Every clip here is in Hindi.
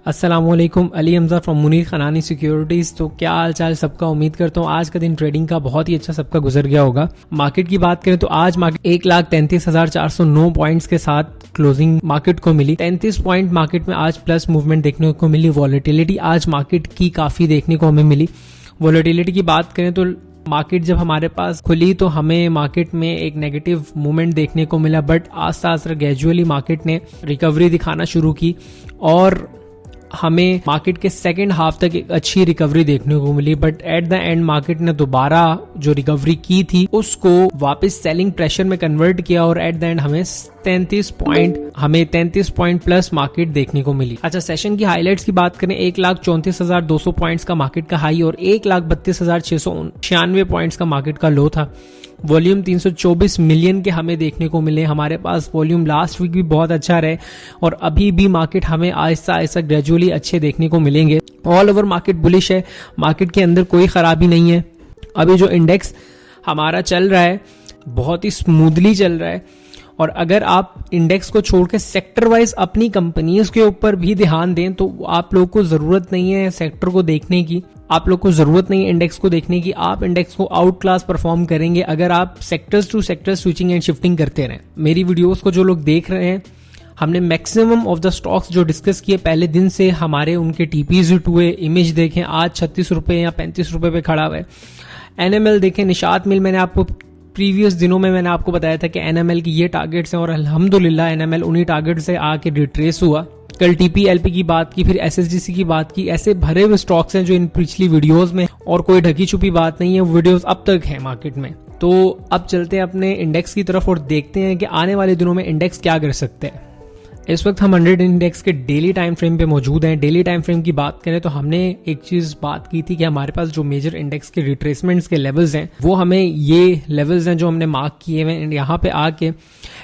अस्सलामुअलैकुम, अली हमजा फ्रॉम मुनीर खनानी सिक्योरिटीज। तो क्या हाल चाल सबका, उम्मीद करता हूँ आज का दिन ट्रेडिंग का बहुत ही अच्छा सबका गुजर गया होगा। मार्केट की बात करें तो आज मार्केट 1,33,409 पॉइंट्स के साथ क्लोजिंग मार्केट को मिली। 33 पॉइंट मार्केट में आज प्लस मूवमेंट देखने को मिली। वॉलेटिलिटी आज मार्केट की काफी देखने को हमें मिली। वॉलेटिलिटी की बात करें तो मार्केट जब हमारे पास खुली तो हमें मार्केट में एक नेगेटिव मूवमेंट देखने को मिला, बट आस्ता आस्ता ग्रेजुअली मार्केट ने रिकवरी दिखाना शुरू की और हमें मार्केट के सेकंड हाफ तक एक अच्छी रिकवरी देखने को मिली। But at the end market ने दोबारा जो रिकवरी की थी उसको वापस सेलिंग प्रेशर में कन्वर्ट किया और एट द एंड हमें 33 पॉइंट प्लस मार्केट देखने को मिली। अच्छा, सेशन की हाइलाइट्स की बात करें, 1,34,200 पॉइंट्स का मार्केट का हाई और 1,32,696 पॉइंट्स का मार्केट का लो था। वॉल्यूम 324 मिलियन के हमें देखने को मिले। हमारे पास वॉल्यूम लास्ट वीक भी बहुत अच्छा रहे और अभी भी मार्केट हमें आहिस्ता आहिस्ता ग्रेजुअली अच्छे देखने को मिलेंगे। ऑल ओवर मार्केट बुलिश है, मार्केट के अंदर कोई खराबी नहीं है। अभी जो इंडेक्स हमारा चल रहा है बहुत ही स्मूथली चल रहा है और अगर आप इंडेक्स को छोड़ के सेक्टर वाइज अपनी कंपनीज के ऊपर भी ध्यान दें तो आप लोग को जरूरत नहीं है सेक्टर को देखने की, आप लोग को जरूरत नहीं है इंडेक्स को देखने की। आप इंडेक्स को आउट क्लास परफॉर्म करेंगे अगर आप sectors to sector switching and shifting करते रहें। मेरी वीडियोस को जो लोग देख रहे हैं, हमने मैक्सिमम ऑफ द स्टॉक्स जो डिस्कस किए पहले दिन से हमारे उनके टीपीज हुए, इमेज देखें आज 36 रुपए या 35 रुपए पे खड़ा हुआ है। एनएमएल देखें, निशात मिल, मैंने आपको प्रीवियस दिनों में मैंने आपको बताया था कि एनएमएल की ये टारगेट्स हैं और अल्हम्दुलिल्लाह एनएमएल उन्हीं टारगेट से आके रिट्रेस हुआ। कल टीपीएलपी की बात की, फिर एसएसडीसी की बात की। ऐसे भरे हुए स्टॉक्स हैं जो इन पिछली वीडियोस में, और कोई ढकी छुपी बात नहीं है, वीडियोस अब तक है मार्केट में। तो अब चलते हैं अपने इंडेक्स की तरफ और देखते हैं कि आने वाले दिनों में इंडेक्स क्या कर सकते हैं। इस वक्त हम 100 इंडेक्स के डेली टाइम फ्रेम पे मौजूद हैं। डेली टाइम फ्रेम की बात करें तो हमने एक चीज बात की थी कि हमारे पास जो मेजर इंडेक्स के रिट्रेसमेंट्स के लेवल्स हैं वो हमें ये लेवल्स हैं जो हमने मार्क किए हुए हैं। यहाँ पे आके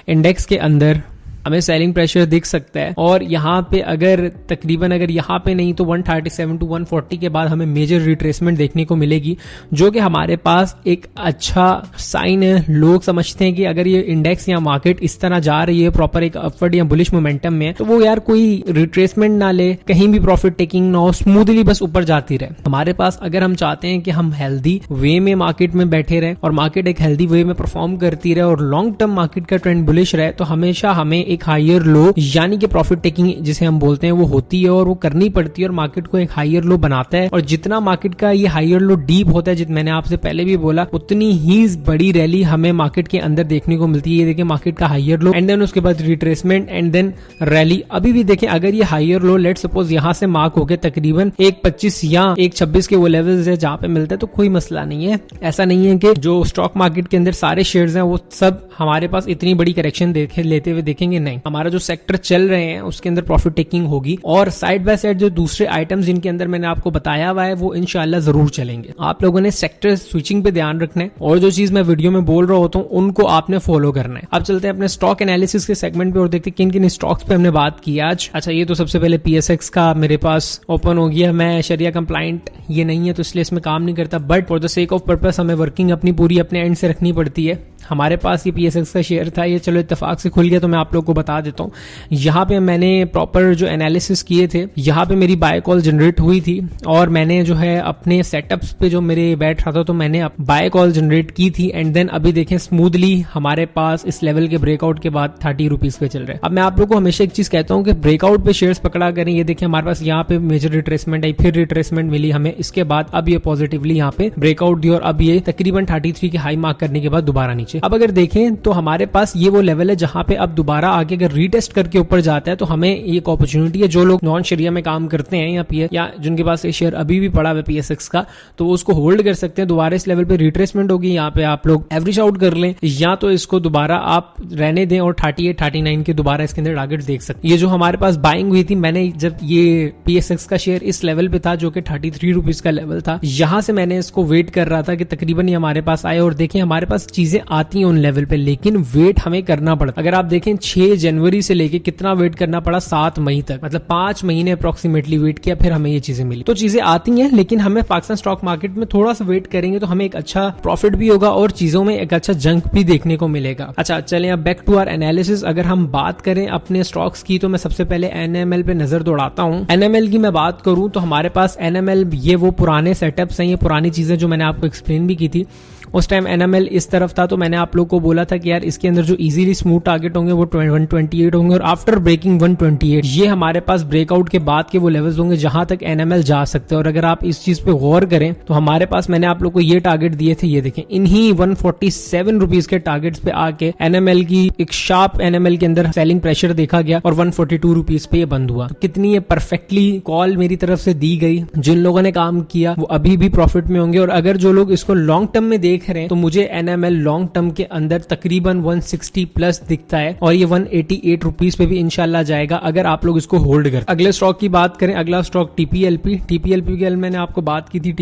इंडेक्स के अंदर हमें सेलिंग प्रेशर दिख सकता है और यहाँ पे अगर तकरीबन अगर यहाँ पे नहीं तो 137 to 140 के बाद हमें मेजर रिट्रेसमेंट देखने को मिलेगी, जो कि हमारे पास एक अच्छा साइन है। लोग समझते हैं कि अगर ये इंडेक्स या मार्केट इस तरह जा रही है प्रॉपर एक अपवर्ड या बुलिश मोमेंटम में, तो वो यार कोई रिट्रेसमेंट ना ले, कहीं भी प्रॉफिट टेकिंग ना हो, स्मूथली बस ऊपर जाती रहे। हमारे पास अगर हम चाहते हैं कि हम हेल्दी वे में मार्केट में बैठे रहे और मार्केट एक हेल्दी वे में परफॉर्म करती रहे और लॉन्ग टर्म मार्केट का ट्रेंड बुलिश रहे, तो हमेशा हमें एक हायर लो यानी कि प्रॉफिट टेकिंग जिसे हम बोलते हैं वो होती है और वो करनी पड़ती है और मार्केट को एक हायर लो बनाता है। और जितना मार्केट का ये हायर लो डीप होता है, जितना मैंने आपसे पहले भी बोला, उतनी ही बड़ी रैली हमें मार्केट के अंदर देखने को मिलती है। ये देखिए मार्केट का हायर लो एंड देन उसके बाद रिट्रेसमेंट एंड देन रैली। अभी भी देखें अगर ये हायर लो लेट सपोज यहाँ से मार्क हो गए तकरीबन 1.25 या 1.26 के वो लेवल्स है जहाँ पे मिलता है तो कोई मसला नहीं है। ऐसा नहीं है कि जो स्टॉक मार्केट के अंदर सारे शेयर्स हैं वो सब हमारे पास इतनी बड़ी करेक्शन लेते हुए देखेंगे, नहीं। हमारा जो सेक्टर चल रहे हैं उसके अंदर प्रॉफिट टेकिंग होगी और साइड बाय साइड जो दूसरे आइटम्स जिनके अंदर मैंने आपको बताया हुआ है वो इंशाल्लाह जरूर चलेंगे। आप लोगों ने सेक्टर स्विचिंग पे ध्यान रखना है और जो चीज मैं वीडियो में बोल रहा होता हूँ उनको आपने फॉलो करना है। अब चलते हैं अपने स्टॉक एनालिसिस के सेगमेंट पे और देखते हैं किन किन स्टॉक्स पे हमने बात की आज। अच्छा, ये तो सबसे पहले पीएसएक्स का मेरे पास ओपन हो गया। मैं शरिया कंप्लाइंट ये नहीं है तो इसलिए इसमें काम नहीं करता, but for the sake of purpose हमें वर्किंग अपनी पूरी अपने एंड से रखनी पड़ती है। हमारे पास ये पीएसएक्स का शेयर था, ये चलो इत्तेफाक से खुल गया तो मैं आप लोग को बता देता हूँ। यहाँ पे मैंने प्रॉपर जो एनालिसिस किए थे, यहाँ पे मेरी बाय कॉल जनरेट हुई थी और मैंने जो है अपने सेटअप्स पे जो मेरे बैठ रहा था तो मैंने बाय कॉल जनरेट की थी एंड देन अभी देखें स्मूथली हमारे पास इस लेवल के ब्रेकआउट के बाद 30 रुपीज पे चल रहे हैं। अब मैं आप लोग को हमेशा एक चीज कहता हूँ कि ब्रेकआउट पे शेयर्स पकड़ा करें। ये देखिए हमारे पास यहाँ पे मेजर रिट्रेसमेंट आई, फिर रिट्रेसमेंट मिली हमें, इसके बाद अब ये पॉजिटिवली यहाँ पे ब्रेकआउट दी और अब ये तकरीबन 33 के हाई मार्क करने के बाद दोबारा नीचे। अब अगर देखें तो हमारे पास ये वो लेवल है जहां पे अब दोबारा आगे अगर रीटेस्ट करके ऊपर जाता है तो हमें एक अपॉर्चुनिटी है। जो लोग नॉन शरिया में काम करते हैं या जिनके पास ये शेयर अभी भी पड़ा है पीएसएक्स का, तो वो उसको होल्ड कर सकते हैं। दोबारा इस लेवल पे रिट्रेसमेंट होगी, यहाँ पे आप लोग एवरेज आउट कर लें या तो इसको दोबारा आप रहने दें और 38-39 के दोबारा इसके अंदर टारगेट देख सकते हैं। ये जो हमारे पास बाइंग हुई थी, मैंने जब ये पीएसएक्स का शेयर इस लेवल पे था जो कि 33 रुपीज का लेवल था, यहां से मैंने इसको वेट कर रहा था कि तकरीबन ये हमारे पास आए और देखिए हमारे पास चीजें आती है उन लेवल पे, लेकिन वेट हमें करना पड़ता। अगर आप देखें 6 जनवरी से लेके कितना वेट करना पड़ा 7 मई तक, मतलब 5 महीने अप्रोक्सीमेटली वेट किया, फिर हमें ये चीजें मिली। तो चीजें आती हैं, लेकिन हमें पाकिस्तान स्टॉक मार्केट में थोड़ा सा वेट करेंगे तो हमें एक अच्छा प्रॉफिट भी होगा और चीजों में एक अच्छा जंक भी देखने को मिलेगा। अच्छा चलें अब बैक टू आवर एनालिसिस। अगर हम बात करें अपने स्टॉक्स की तो मैं सबसे पहले एनएमएल पे नजर दौड़ाता हूं। एनएमएल की मैं बात करूं तो हमारे पास एनएमएल ये वो पुराने सेटअप्स हैं, ये पुरानी चीजें जो मैंने आपको एक्सप्लेन भी की थी। उस टाइम एनएमएल इस तरफ था, तो मैंने आप लोग को बोला था कि यार इसके अंदर जो इजीली स्मूथ टारगेट होंगे वो 128 होंगे, और आफ्टर ब्रेकिंग 128 ये हमारे पास ब्रेकआउट के बाद के वो लेवल्स होंगे जहां तक एनएमएल जा सकते हैं। और अगर आप इस चीज पे गौर करें तो हमारे पास मैंने आप लोग को ये टारगेट दिए थे, ये देखें, इन्हीं 147 रुपीज के टारगेट्स पे आके एनएमएल की एक शार्प एनएमएल के अंदर सेलिंग प्रेशर देखा गया और 142 रुपीज पे ये बंद हुआ। तो कितनी ये परफेक्टली कॉल मेरी तरफ से दी गई। जिन लोगों ने काम किया वो अभी भी प्रॉफिट में होंगे, और अगर जो लोग इसको लॉन्ग टर्म में देख रहे हैं तो मुझे एनएमएल लॉन्ग टर्म के अंदर तकरीबन 160 प्लस दिखता है, और ये 188 रुपीज पे भी इंशाल्लाह जाएगा अगर आप लोग इसको होल्ड कर। अगले स्टॉक की बात करें, अगला स्टॉक टीपीएलपी की मैंने आपको बात की थी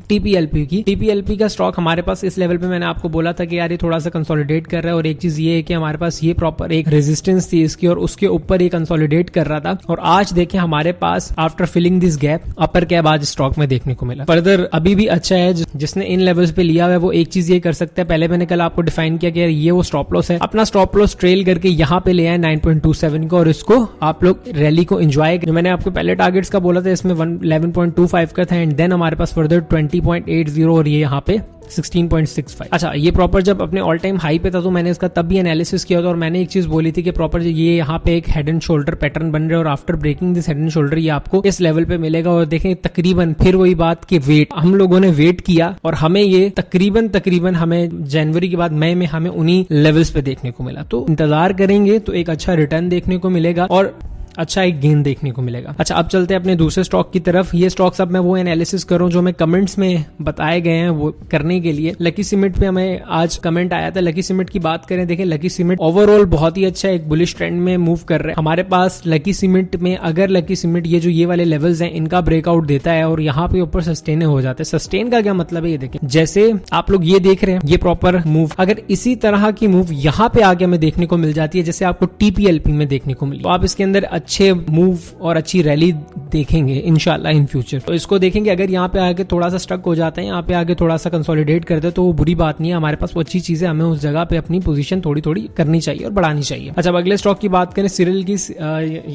टीपीएलपी का स्टॉक हमारे पास इस लेवल पे मैंने आपको बोला था कि यार ये थोड़ा सा कंसोलिडेट कर रहा है, और एक चीज ये है कि हमारे पास ये प्रॉपर एक रेजिस्टेंस थी इसकी और उसके ऊपर ये कंसोलिडेट कर रहा था। और आज देखें हमारे पास after filling this gap upper cap आज स्टॉक में देखने को मिला। फर्दर अभी भी अच्छा है, जिसने इन लेवल्स पे लिया हुआ है वो एक चीज ये कर सकता है। पहले मैंने कल आपको डिफाइन किया कि यार ये वो स्टॉप लॉस है, अपना स्टॉप लॉस ट्रेल करके यहाँ पे ले आए 9.27 को, और इसको आप लोग रैली को एंजॉय। जो मैंने आपको पहले टारगेट्स का बोला था इसमें 11.25 का था, एंड देन हमारे पास फर्दर 20.80 और ये यहाँ पे 16.65। अच्छा ये प्रॉपर जब अपने ऑल टाइम हाई पे था तो मैंने इसका तब भी एनालिसिस किया था, और मैंने एक चीज बोली थी कि प्रॉपर ये यहाँ पे एक हेड एंड शोल्डर पैटर्न बन रहा है, और after breaking this head and shoulder ये आपको इस लेवल पे मिलेगा। और देखें तकरीबन फिर वही बात कि वेट हम लोगों ने वेट किया और हमें ये तकरीबन हमें जनवरी के बाद मई में हमें उन्हीं लेवल्स पे देखने को मिला। तो इंतजार करेंगे तो एक अच्छा रिटर्न देखने को मिलेगा और अच्छा एक गेन देखने को मिलेगा। अच्छा अब चलते हैं अपने दूसरे स्टॉक की तरफ। ये स्टॉक्स अब मैं वो एनालिसिस कर रहा हूं जो मैं कमेंट्स में बताए गए हैं वो करने के लिए। लकी सीमेंट पे हमें आज कमेंट आया था। लकी सीमेंट की बात करें, देखिए लकी सीमेंट ओवरऑल बहुत ही अच्छा एक बुलिश ट्रेंड में मूव कर रहे हैं। हमारे पास लकी सीमेंट में अगर लकी सीमेंट ये जो ये वाले लेवल्स हैं इनका ब्रेकआउट देता है और यहाँ पे ऊपर सस्टेन हो जाते हैं। सस्टेन का क्या मतलब है ये देखें, जैसे आप लोग ये देख रहे हैं ये प्रॉपर मूव, अगर इसी तरह की मूव यहाँ पे आगे हमें देखने को मिल जाती है जैसे आपको टीपीएलपी में देखने को मिली, तो आप इसके अंदर अच्छे मूव और अच्छी रैली देखेंगे इंशाल्लाह इन फ्यूचर। तो इसको देखेंगे, अगर यहाँ पे आके थोड़ा सा स्टक हो जाता है, यहाँ पे आके थोड़ा सा कंसोलिडेट करते हैं तो वो बुरी बात नहीं है। हमारे पास वो अच्छी चीज है, हमें उस जगह पे अपनी पोजीशन थोड़ी थोड़ी करनी चाहिए और बढ़ानी चाहिए। अच्छा अब अगले स्टॉक की बात करें सिरिल की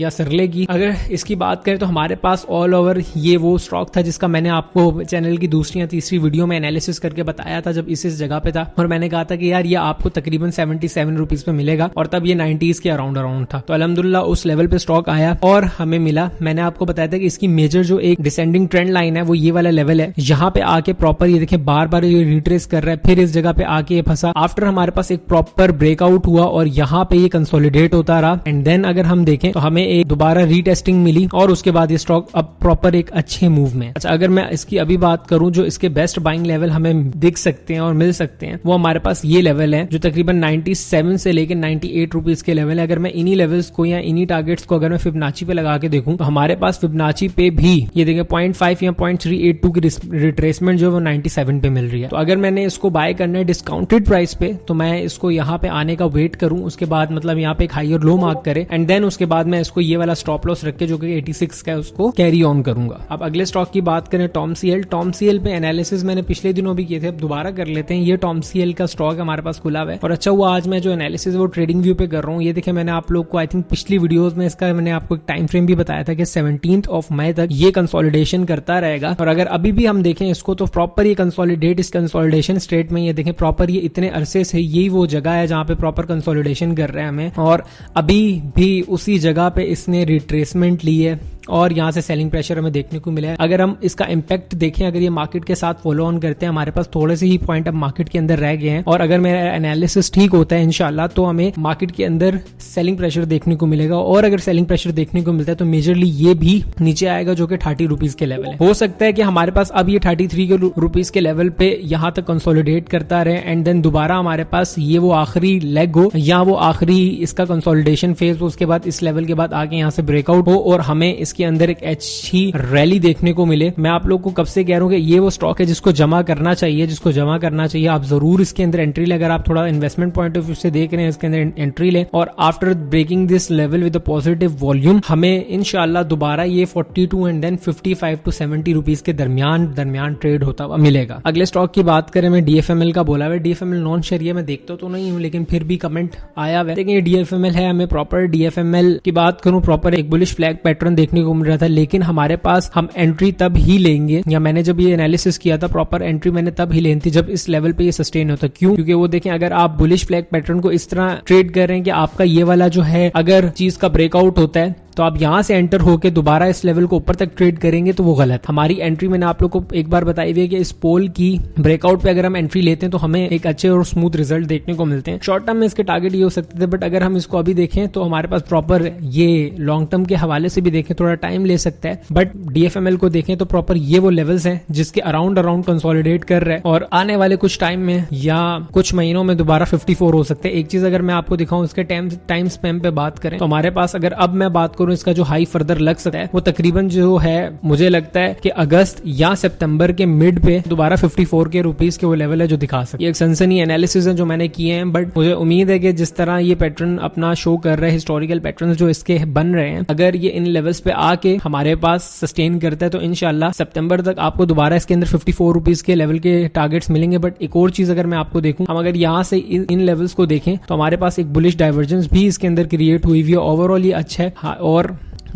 या सिरले की, अगर इसकी बात करें तो हमारे पास ऑल ओवर ये वो स्टॉक था जिसका मैंने आपको चैनल की दूसरी या तीसरी वीडियो में एनालिसिस करके बताया था जब इस जगह पे था, और मैंने कहा था कि यार ये आपको तकरीबन 77 रुपीज पे मिलेगा, और तब ये 90s के अराउंड था। तो अल्हम्दुलिल्लाह उस लेवल पे स्टॉक आया और हमें मिला। मैंने आपको बताया था कि इसकी मेजर जो एक डिसेंडिंग ट्रेंड लाइन है वो ये वाला लेवल है। यहाँ पे आके प्रॉपर ये देखें बार बार ये रिट्रेस कर रहा है, फिर इस जगह पे आके ये फंसा। आफ्टर हमारे पास एक प्रॉपर ब्रेकआउट हुआ और यहाँ पे ये कंसोलिडेट होता रहा, एंड देन अगर हम देखें तो हमें एक दोबारा रीटेस्टिंग मिली और उसके बाद ये स्टॉक अब प्रॉपर एक अच्छे मूव में। अच्छा अगर मैं इसकी अभी बात करूं जो इसके बेस्ट बाइंग लेवल हमें दिख सकते हैं और मिल सकते हैं वो हमारे पास ये लेवल है जो तकरीबन 97 से लेकर 98 रुपीज के लेवल है। अगर मैं इन्हीं लेवल्स को या इन्हीं टारगेट्स को अगर मैं फिबोनाची पे लगा के देखूं तो हमारे पास फिबोनाची पे भी ये देखिए 0.5 या 0.382 की रिट्रेसमेंट जो है वो 97 पे मिल रही है। तो अगर मैंने इसको बाय करना है डिस्काउंटेड प्राइस पे तो मैं इसको यहाँ पे आने का वेट करूं, उसके बाद मतलब यहाँ पे एक हाई और लो मार्क करे, एंड देन उसके बाद मैं इसको ये वाला स्टॉप लॉस रख के जो कि 86 का है उसको कैरी ऑन करूंगा। अब अगले स्टॉक की बात करें टॉमसीएल पे एनालिसिस मैंने पिछले दिनों भी किए थे, अब दोबारा कर लेते हैं। ये टॉमसीएल का स्टॉक हमारे पास खुला हुआ है और अच्छा हुआ आज मैं जो एनालिसिस वो ट्रेडिंग व्यू पे कर रहा हूँ। ये देखिए मैंने आप लोग को आई थिंक पिछली वीडियोस में इसका मैंने आपको एक टाइम फ्रेम भी बताया था कि 17 मई तक ये कंसोलिडेशन करता रहेगा, और अगर अभी भी हम देखें इसको तो प्रॉपर ये कंसोलिडेट इस कंसोलिडेशन स्टेट में ये देखें प्रॉपर ये इतने अरसे से यही वो जगह है जहां पे प्रॉपर कंसोलिडेशन कर रहे हैं हमें, और अभी भी उसी जगह पे इसने रिट्रेसमेंट ली है और यहाँ से सेलिंग प्रेशर हमें देखने को मिला है। अगर हम इसका इम्पैक्ट देखें, अगर ये मार्केट के साथ फॉलो ऑन करते हैं, हमारे पास थोड़े से ही पॉइंट अब मार्केट के अंदर रह गए हैं, और अगर मेरा एनालिसिस ठीक होता है इंशाल्लाह तो हमें मार्केट के अंदर सेलिंग प्रेशर देखने को मिलेगा, और अगर सेलिंग प्रेशर देखने को मिलता है तो मेजरली ये भी नीचे आएगा जो कि 30 रुपीज के लेवल है। हो सकता है कि हमारे पास अब ये 33 रुपीज के लेवल पे यहाँ तक कंसोलिडेट करता रहे, एंड देन दोबारा हमारे पास ये वो आखिरी लेग हो या वो आखिरी इसका कंसोलिडेशन फेज हो, उसके बाद इस लेवल के बाद आगे यहाँ से ब्रेकआउट हो और हमें इसके इसके अंदर एक अच्छी रैली देखने को मिले। मैं आप लोग को कब से कह रहा हूँ कि ये वो स्टॉक है जिसको जमा करना चाहिए, आप जरूर इसके अंदर एंट्री ले। अगर आप थोड़ा इन्वेस्टमेंट पॉइंट ऑफ व्यू से देख रहे हैं, इसके अंदर एंट्री ले और after breaking this level with positive volume हमें इंशाल्लाह दोबारा ये 42 एंड देन 55 to 70 रुपीज के दरमियान ट्रेड होता हुआ मिलेगा। अगले स्टॉक की बात करें, मैं DFML का बोला है। DFML नॉन शेयर मैं देखता तो नहीं हूँ, लेकिन फिर भी कमेंट आया है। देखिए DFML है, हमें प्रॉपर DFML की बात करूं, प्रॉपर एक बुलिश फ्लैग पैटर्न देखने को मिल रहा था, लेकिन हमारे पास हम एंट्री तब ही लेंगे, या मैंने जब ये एनालिसिस किया था प्रॉपर एंट्री मैंने तब ही लेनी थी जब इस लेवल पे ये सस्टेन होता। क्यों? क्योंकि वो देखें, अगर आप बुलिश फ्लैग पैटर्न को इस तरह ट्रेड कर रहे हैं कि आपका ये वाला जो है अगर चीज का ब्रेकआउट होता है तो आप यहां से एंटर होके दोबारा इस लेवल को ऊपर तक ट्रेड करेंगे तो वो गलत। हमारी एंट्री मैंने आप लोग को एक बार बताई हुई है कि इस पोल की ब्रेकआउट पे अगर हम एंट्री लेते हैं तो हमें एक अच्छे और स्मूथ रिजल्ट देखने को मिलते हैं। शॉर्ट टर्म में इसके टारगेट ये हो सकते थे, बट अगर हम इसको अभी देखें तो हमारे पास प्रॉपर ये लॉन्ग टर्म के हवाले से भी देखें थोड़ा टाइम ले सकता है, बट DFML को देखें तो प्रॉपर ये वो लेवल्स हैं जिसके अराउंड कंसोलिडेट कर रहा है और आने वाले कुछ टाइम में या कुछ महीनों में दोबारा 54 हो सकते हैं। एक चीज अगर मैं आपको दिखाऊं, इसके टाइम स्पैम पे बात करें तो हमारे पास अगर अब मैं बात करूं इसका जो हाई फर्दर लग सकता है वो तकरीबन जो है मुझे लगता है कि अगस्त या सितंबर के मिड पे दोबारा 54 के रुपीस के वो लेवल है जो दिखा सकते। ये एक सनसनी एनालिसिस है जो मैंने किए हैं, बट मुझे उम्मीद है कि जिस तरह ये पैटर्न अपना शो कर रहे हैं, हिस्टोरिकल पैटर्न जो इसके बन रहे हैं, अगर ये इन लेवल्स पे आके हमारे पास सस्टेन करता है तो इंशाल्लाह सितंबर तक आपको दोबारा इसके अंदर 54 रुपीस के लेवल के टारगेट्स मिलेंगे। बट एक और चीज अगर मैं आपको देखूं, हम अगर यहाँ से इन लेवल्स को देखें तो हमारे पास एक बुलिश डाइवर्जेंस भी इसके अंदर क्रिएट हुई है। ओवरऑल ये अच्छा है और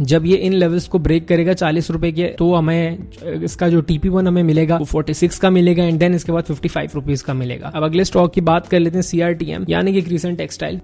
जब ये इन लेवल्स को ब्रेक करेगा 40 रुपए के तो हमें इसका जो TP1 हमें मिलेगा वो 46 का मिलेगा एंड देन इसके बाद 55 रुपीज का मिलेगा। अब अगले स्टॉक की बात कर लेते हैं CRTM यानी कि क्रिसेंट टेक्सटाइल।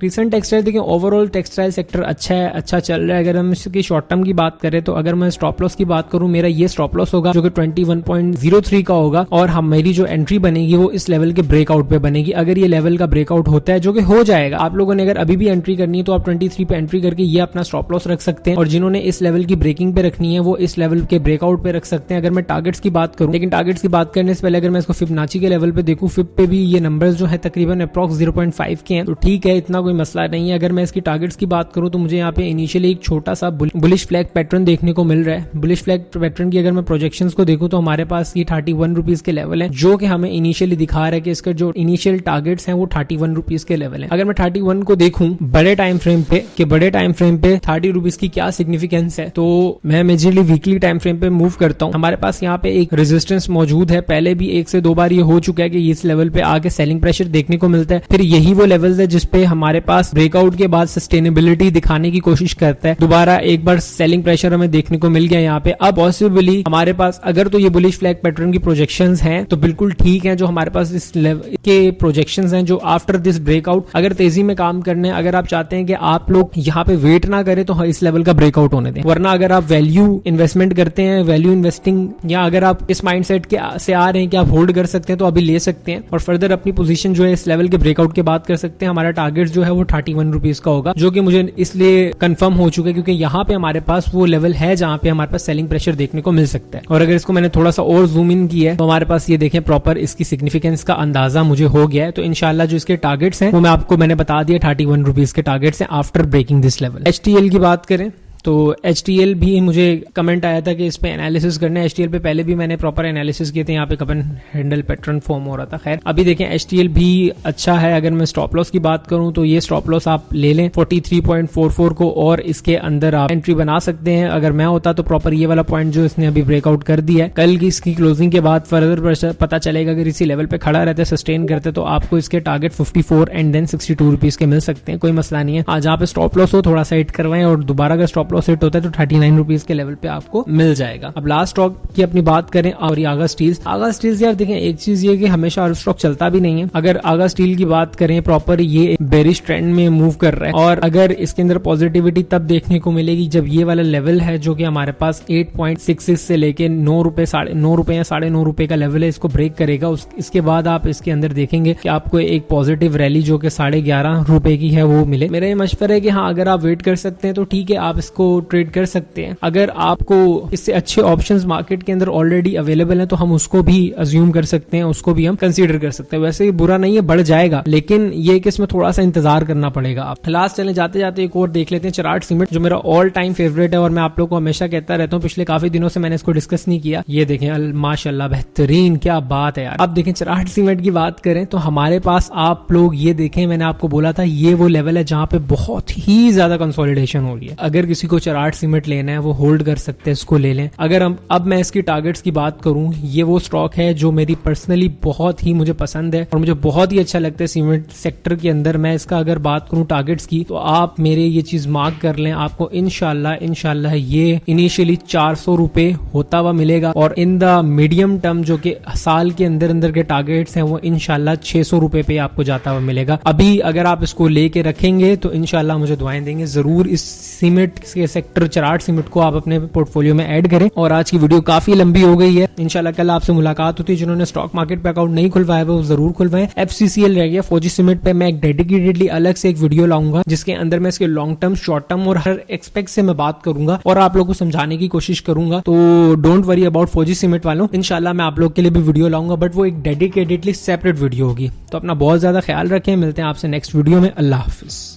देखिए ओवरऑल टेक्सटाइल सेक्टर अच्छा है, अच्छा चल रहा है। अगर हम इसकी शॉर्ट टर्म की बात करें तो अगर मैं स्टॉप लॉस की बात करूं, मेरा ये स्टॉप लॉस होगा जो कि 21.03 का होगा और मेरी जो एंट्री बनेगी वो इस लेवल के ब्रेकआउट पे बनेगी। अगर ये लेवल का ब्रेकआउट होता है जो कि हो जाएगा, आप लोगों ने अगर अभी भी एंट्री करनी है तो आप 23 पे एंट्री करके ये अपना स्टॉप लॉस रख सकते हैं और जिन्होंने इस लेवल की ब्रेकिंग पे रखनी है वो इस लेवल के ब्रेकआउट पे रख सकते हैं। अगर मैं टारगेट्स की बात करूं, लेकिन टारगेट्स की बात करने से पहले अगर मैं इसको फिबोनाची के लेवल पे देखूं, फिब पे भी ये नंबर्स जो है तकरीबन अप्रॉक्स 0.5 के हैं, तो ठीक है, इतना कोई मसला नहीं है। अगर मैं इसकी टारगेट्स की बात करूं तो मुझे यहाँ पे इनिशियली एक छोटा सा बुलिश फ्लैग पैटर्न देखने को मिल रहा है। बुलिश फ्लैग पैटर्न की अगर मैं प्रोजेक्शंस को देखूं तो हमारे पास ये 31 रुपीज के लेवल है जो कि हमें इनिशियली दिखा रहा है कि इसका जो इनिशियल टारगेट्स हैं वो 31 रुपीज के लेवल है। अगर मैं 31 को देखूं बड़े टाइम फ्रेम पे 30 रुपीज की क्या सिग्निफिकेंस है, तो मैं मेजरली वीकली टाइम फ्रेम पे मूव करता हूं। हमारे पास यहाँ पे एक रेजिस्टेंस मौजूद है, पहले भी 1 से 2 बार ये हो चुका है कि इस लेवल पे आके सेलिंग प्रेशर देखने को मिलता है। फिर यही वो लेवल्स है जिसपे हमारे पास ब्रेकआउट के बाद सस्टेनेबिलिटी दिखाने की कोशिश करता है। दोबारा एक बार सेलिंग प्रेशर हमें देखने को मिल गया यहाँ पे। अब पॉसिबली हमारे पास अगर तो ये बुलिश फ्लैग पैटर्न की प्रोजेक्शंस हैं तो बिल्कुल ठीक है, जो हमारे पास इस लेवल के प्रोजेक्शंस हैं जो आफ्टर दिस ब्रेकआउट अगर तेजी में काम करने, अगर आप चाहते हैं कि आप लोग यहाँ पे वेट ना करें तो इस लेवल का ब्रेकआउट होने दें। वरना अगर आप वैल्यू इन्वेस्टमेंट करते हैं, वैल्यू इन्वेस्टिंग, या अगर आप इस माइंडसेट के से आ रहे हैं कि आप होल्ड कर सकते हैं तो अभी ले सकते हैं और फर्दर अपनी पोजीशन जो है इस लेवल के ब्रेकआउट के बाद कर सकते हैं। हमारा टारगेट जो है वो 31 रुपीज का होगा, जो कि मुझे इसलिए कंफर्म हो चुका है क्योंकि यहाँ पे हमारे पास वो लेवल है जहाँ पे हमारे पास सेलिंग प्रेशर देखने को मिल सकता है। और अगर इसको मैंने थोड़ा सा और जूम इन किया है तो हमारे पास ये देखें प्रॉपर इसकी सिग्निफिकेंस का अंदाजा मुझे हो गया है। तो इंशाल्लाह जो इसके टारगेट्स हैं वो मैंने बता दिया, 31 रुपीज के टारगेट्स हैं after breaking this level. HTL की बात करें तो HTL भी मुझे कमेंट आया था कि इस पे एनालिसिस करना है। HTL पे पहले भी मैंने प्रॉपर एनालिसिस किए थे, यहाँ पे कपन हैंडल पैटर्न फॉर्म हो रहा था। खैर अभी देखें HTL भी अच्छा है। अगर मैं स्टॉप लॉस की बात करूं तो ये स्टॉप लॉस आप ले लें 43.44 को और इसके अंदर आप एंट्री बना सकते हैं। अगर मैं होता तो प्रॉपर ये वाला पॉइंट जो इसने अभी ब्रेकआउट कर दिया है, कल की इसकी क्लोजिंग के बाद फर्दर पता चलेगा अगर इसी लेवल पे खड़ा रहता है, सस्टेन करते तो आपको इसके टारगेट 54 एंड देन 62 रुपीज के मिल सकते हैं। कोई मसला नहीं है। आज जहाँ पे स्टॉप लॉस हो थोड़ा सा हिट करवाएं और दोबारा अगर स्टॉप लॉस हिट होता है तो 39 रुपीज के लेवल पे आपको मिल जाएगा। अब लास्ट स्टॉक की अपनी बात करें और आगा स्टील्स यार देखें, एक चीज ये कि हमेशा हर स्टॉक चलता भी नहीं है। अगर आगा स्टील की बात करें प्रॉपर ये बेरिश ट्रेंड में मूव कर रहा है और अगर इसके अंदर पॉजिटिविटी तब देखने को मिलेगी जब ये वाला लेवल है जो कि हमारे पास 8.66 से लेके 9 रुपए, 9.5 रुपए या 9.5 रुपए का लेवल है, इसको ब्रेक करेगा। इसके बाद आप इसके अंदर देखेंगे कि आपको एक पॉजिटिव रैली जो कि 11.5 रुपए की है वो मिले। मेरा ये मशवरा है कि हाँ, अगर आप वेट कर सकते हैं तो ठीक है, आप इसको ट्रेड कर सकते हैं। अगर आपको इससे अच्छे ऑप्शंस मार्केट के अंदर ऑलरेडी अवेलेबल हैं तो हम उसको भी अज्यूम कर सकते हैं, उसको भी हम कंसीडर कर सकते हैं। वैसे ही बुरा नहीं है, बढ़ जाएगा, लेकिन ये कि इसमें थोड़ा सा इंतजार करना पड़ेगा। आप लास्ट चले जाते जाते एक और देख लेते हैं, चराट सीमेंट, जो मेरा ऑल टाइम फेवरेट है और मैं आप लोग को हमेशा कहता रहता हूँ। पिछले काफी दिनों से मैंने इसको डिस्कस नहीं किया। ये देखें, माशाल्लाह बेहतरीन, क्या बात है यार। अब देखें चराट सीमेंट की बात करें तो हमारे पास आप लोग ये देखें, मैंने आपको बोला था ये वो लेवल है जहां पे बहुत ही ज्यादा कंसोलिडेशन हो रही है। अगर किसी को चराट सीमेंट लेना है वो होल्ड कर सकते हैं, इसको ले लें। अगर अब मैं इसकी टारगेट्स की बात करूं, ये वो स्टॉक है जो मेरी पर्सनली बहुत ही मुझे पसंद है और मुझे बहुत ही अच्छा लगता है सीमेंट सेक्टर के अंदर। मैं इसका अगर बात करूं टारगेट्स की तो आप मेरे ये चीज मार्क कर लें, आपको इंशाल्लाह ये इनिशियली 400 रुपए होता हुआ मिलेगा और इन द मीडियम टर्म जो कि साल के अंदर अंदर के टारगेट्स हैं वो इंशाल्लाह 600 रुपए पे आपको जाता हुआ मिलेगा। अभी अगर आप इसको लेके रखेंगे तो इंशाल्लाह मुझे दुआएं देंगे। जरूर इस सीमेंट के सेक्टर चराट सीमेंट को आप अपने पोर्टफोलियो में ऐड करें। और आज की वीडियो काफी लंबी हो गई है, इंशाल्लाह कल आपसे मुलाकात होती है। जिन्होंने स्टॉक मार्केट पे अकाउंट नहीं खुलवाया वो जरूर खुलवाएं। FCCL रह गया, फौजी सीमेंट पे मैं एक डेडिकेटेडली अलग से एक वीडियो लाऊंगा जिसके अंदर मैं इसके लॉन्ग टर्म, शॉर्ट टर्म और हर एक्सपेक्ट से मैं बात करूंगा और आप लोगों को समझाने की कोशिश करूंगा। तो डोंट वरी अबाउट फौजी सीमेंट वालों, इंशाल्लाह मैं आप लोग के लिए भी वीडियो लाऊंगा, बट वो एक डेडिकेटेडली सेपरेट वीडियो होगी। तो अपना बहुत ज्यादा ख्याल रखें, मिलते हैं आपसे नेक्स्ट वीडियो में। अल्लाह हाफिज।